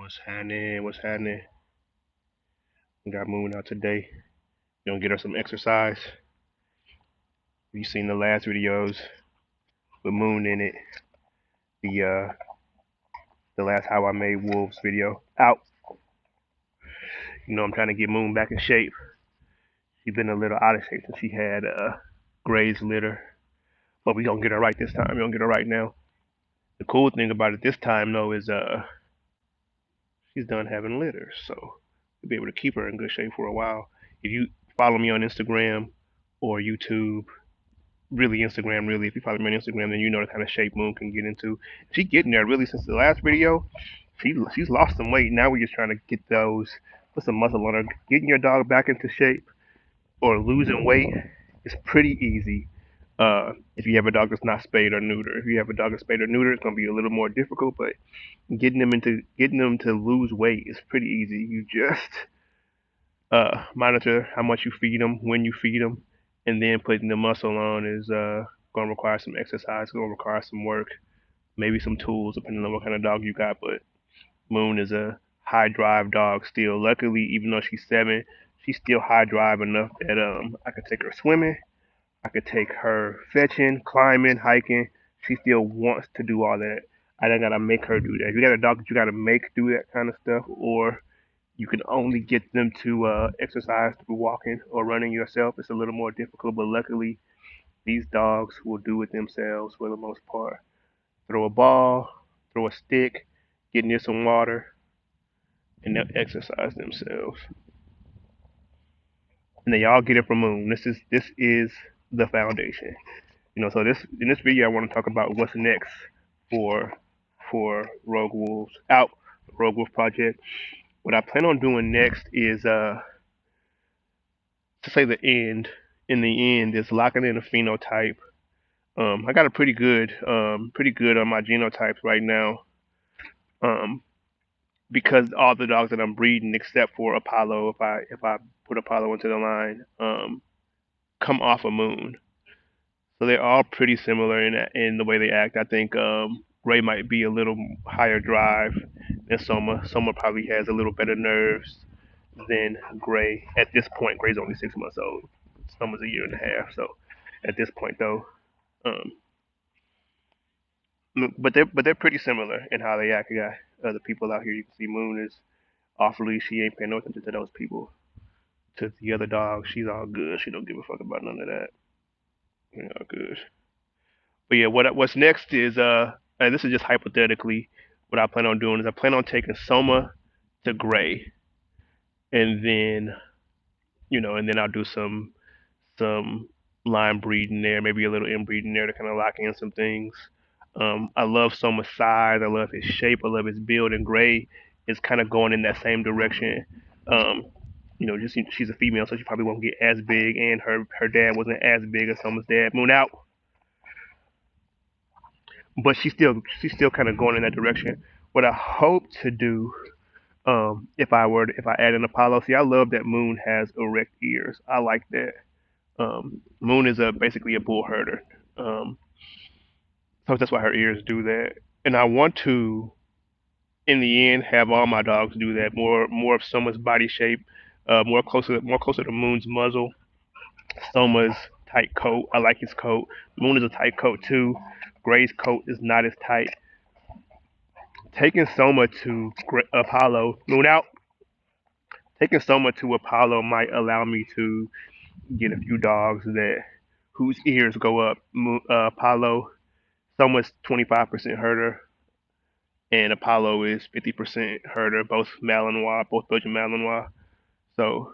What's happening? What's happening? We got Moon out today. Gonna get her some exercise. You seen the last videos with Moon in it. The last How I Made Wolves video out. I'm trying to get Moon back in shape. She's been a little out of shape since she had Gray's litter, but we gonna get her right this time. We gonna get her right now. The cool thing about it this time though is she's done having litters, so we'll be able to keep her in good shape for a while. If you follow me on Instagram or YouTube, really Instagram, really. If you follow me on Instagram, then you know the kind of shape Moon can get into. She's getting there really since the last video. She's lost some weight. Now we're just trying to get put some muscle on her. Getting your dog back into shape or losing weight is pretty easy. If you have a dog that's not spayed or neutered. If you have a dog that's spayed or neutered, it's gonna be a little more difficult. But getting them to lose weight is pretty easy. You just monitor how much you feed them, when you feed them, and then putting the muscle on is going to require some exercise, going to require some work, maybe some tools, depending on what kind of dog you got. But Moon is a high drive dog still. Luckily, even though she's 7, she's still high drive enough that I could take her swimming, I could take her fetching, climbing, hiking. She still wants to do all that. I don't gotta make her do that. If you got a dog that you gotta make do that kind of stuff, or you can only get them to exercise through walking or running yourself. It's a little more difficult, but luckily these dogs will do it themselves for the most part. Throw a ball, throw a stick, get near some water, and they'll exercise themselves. And they all get it from Moon. This is the foundation. So this in this video I want to talk about what's next for Rogue Wolves out Rogue Wolf Project. What I plan on doing next is to say the end, in the end, is locking in a phenotype. I got a pretty good on my genotypes right now. Um, because all the dogs that I'm breeding, except for Apollo, if I put Apollo into the line, come off a Moon. So they're all pretty similar in the way they act. I think Ray might be a little higher drive than Soma. Soma probably has a little better nerves than Gray. At this point, Gray's only 6 months old. Soma's a year and a half. So at this point, though, um, but they're pretty similar in how they act. You got other people out here. You can see Moon is off leash. She ain't paying no attention to those people. To the other dogs, she's all good. She don't give a fuck about none of that. All good. But yeah, what's next is and this is just hypothetically, what I plan on doing is I plan on taking Soma to Gray, and then and then I'll do some line breeding there, maybe a little inbreeding there to kind of lock in some things. I love Soma's size, I love his shape, I love his build, and Gray is kind of going in that same direction. Um, just she's a female, so she probably won't get as big, and her dad wasn't as big as Soma's dad. Moon out, but she's still kind of going in that direction. What I hope to do, if I add an Apollo, see, I love that Moon has erect ears. I like that. Moon is basically a bull herder, so that's why her ears do that. And I want to, in the end, have all my dogs do that. More of Soma's body shape, more closer to Moon's muzzle. Soma's tight coat. I like his coat. Moon is a tight coat too. Gray's coat is not as tight. Taking Soma to Apollo, Moon out. Taking Soma to Apollo might allow me to get a few dogs that whose ears go up. Apollo, Soma's 25% herder, and Apollo is 50% herder. Both Malinois, both Belgian Malinois. So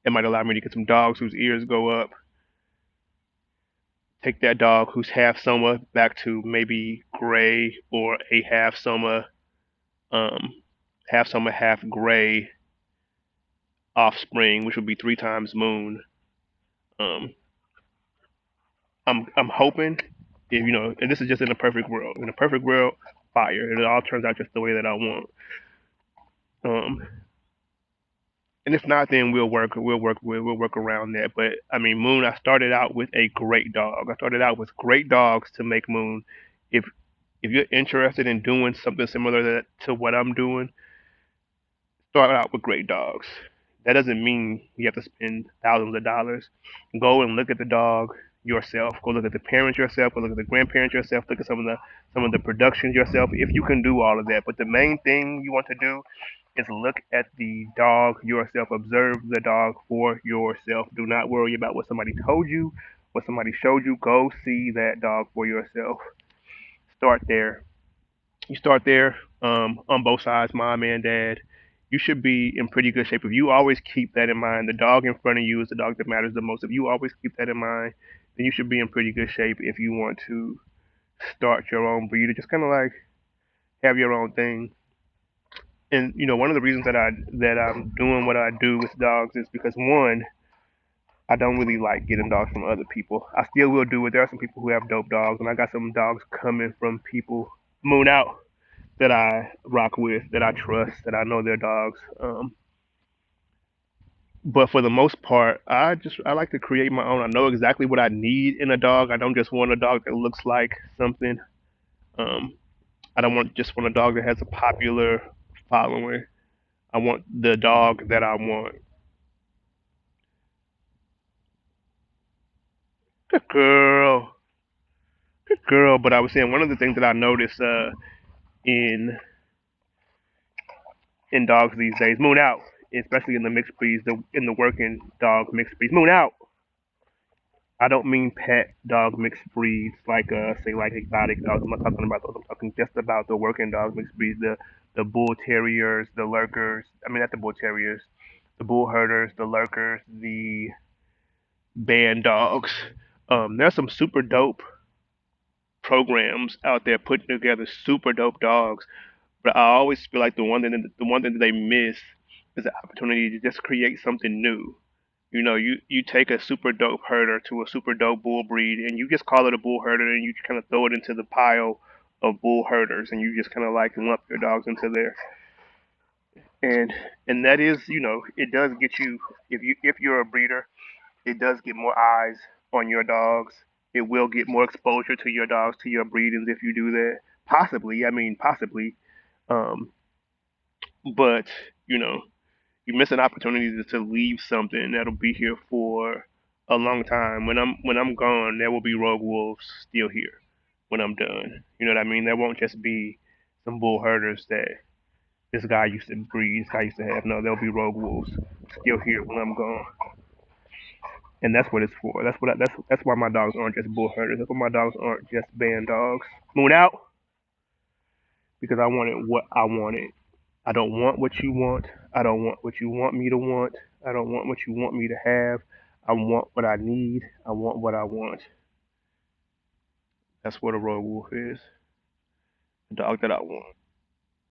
it might allow me to get some dogs whose ears go up. Take that dog who's half Soma back to maybe Gray, or a um, half Soma, half Gray offspring, which would be 3 times Moon. Um, I'm hoping, if and this is just in a perfect world. In a perfect world, fire. It all turns out just the way that I want. Um, and if not, then we'll work around that. But I mean, Moon. I started out with a great dog. I started out with great dogs to make Moon. If if you're interested in doing something similar to what I'm doing, start out with great dogs. That doesn't mean you have to spend thousands of dollars. Go and look at the dog yourself. Go look at the parents yourself. Go look at the grandparents yourself. Look at some of the productions yourself. If you can do all of that, but the main thing you want to do is look at the dog yourself. Observe the dog for yourself. Do not worry about what somebody told you, what somebody showed you. Go see that dog for yourself. Start there. You start there on both sides, mom and dad. You should be in pretty good shape. If you always keep that in mind, the dog in front of you is the dog that matters the most. If you always keep that in mind, then you should be in pretty good shape if you want to start your own breed or just kind of like have your own thing. And one of the reasons that I'm doing what I do with dogs is because one, I don't really like getting dogs from other people. I still will do it. There are some people who have dope dogs, and I got some dogs coming from people. Moon out that I rock with, that I trust, that I know they're dogs. But for the most part, I like to create my own. I know exactly what I need in a dog. I don't just want a dog that looks like something. Um, I don't want a dog that has a popular following. I want the dog that I want. Good girl, good girl. But I was saying one of the things that I noticed in in dogs these days, moon out, especially in the mixed breeds, in the working dog mixed breeds, moon out. I don't mean pet dog mixed breeds like say like exotic dogs. I'm not talking about those. I'm talking just about the working dog mixed breeds, the bull terriers, the lurkers. I mean not the bull terriers, the bull herders, the lurkers, the band dogs. There's some super dope programs out there putting together super dope dogs, but I always feel like the one thing that they miss is the opportunity to just create something new. You take a super dope herder to a super dope bull breed, and you just call it a bull herder, and you kind of throw it into the pile of bull herders, and you just kind of like lump your dogs into there. And that is, it does get you if you're a breeder, it does get more eyes on your dogs. It will get more exposure to your dogs, to your breedings if you do that. Possibly, I mean, possibly. Um, but you know, you miss an opportunity to leave something that'll be here for a long time. When I'm gone, there will be rogue wolves still here when I'm done. You know what I mean? There won't just be some bull herders that this guy used to breed, this guy used to have. No, there'll be rogue wolves still here when I'm gone. And that's what it's for. That's why my dogs aren't just bull herders. That's why my dogs aren't just band dogs. Moon out because I wanted what I wanted. I don't want what you want. I don't want what you want me to want. I don't want what you want me to have. I want what I need. I want what I want. That's what a road wolf is. The dog that I want.